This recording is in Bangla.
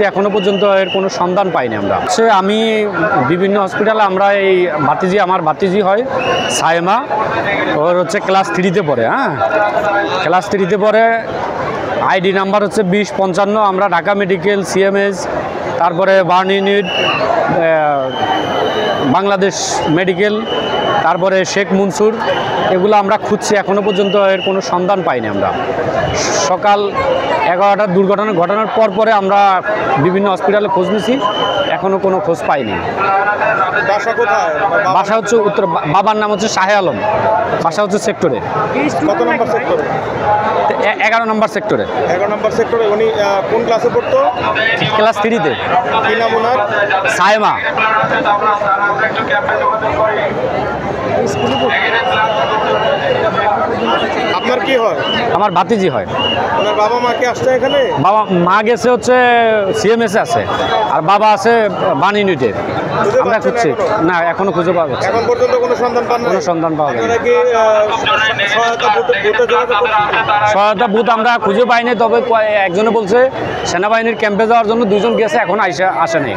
এখনো পর্যন্ত এর কোনো সন্ধান পাইনি আমরা। আমি বিভিন্ন হসপিটালে আমরা এই আমার ভাতিজি হয় সাইমা, ওর হচ্ছে ক্লাস 3-তে পড়ে। ক্লাস 3-তে পড়ে। আইডি নাম্বার হচ্ছে 2055। আমরা ঢাকা মেডিকেল, সিএমএস, তারপরে বার্ন ইউনিট, বাংলাদেশ মেডিকেল, তারপরে শেখ মনসুর, এগুলো আমরা খুঁজছি, এখনো পর্যন্ত এর কোনো সন্ধান পাইনি আমরা। সকাল 11টার দুর্ঘটনা ঘটানোর পরে আমরা বিভিন্ন হসপিটালে খোঁজ নিছি, এখনো কোনো খোঁজ পাইনি। বাসা হচ্ছে উত্তর, বাবার নাম হচ্ছে শাহে আলম, বাসা হচ্ছে সেক্টরে। কত নম্বর সেক্টরে? 11 নম্বর সেক্টরে। 11 নম্বর সেক্টরে। উনি কোন ক্লাসে পড়তো? ক্লাস 3-তে। কি নাম ওনার? সাইমা। আপনার কি হয়? আমার ভাতিজি হয়। ওনার বাবা মা কি আসছে এখানে? মা গেছে হচ্ছে সিএমএস আছে, আর বাবা আছে বার্ন ইউনিটে। আমরা খুঁজছি, না এখনো খুঁজে পাওয়া যাচ্ছে। এখন পর্যন্ত কোনো সন্ধান পান না? কোনো সন্ধান পাওয়া যায় না। আপনারা কি সহায়তা বুথ আমরা খুঁজে পাইনি, তবে একজনে বলছে সেনাবাহিনীর ক্যাম্পে যাওয়ার জন্য 2জন গেছে, এখন আসে নাই।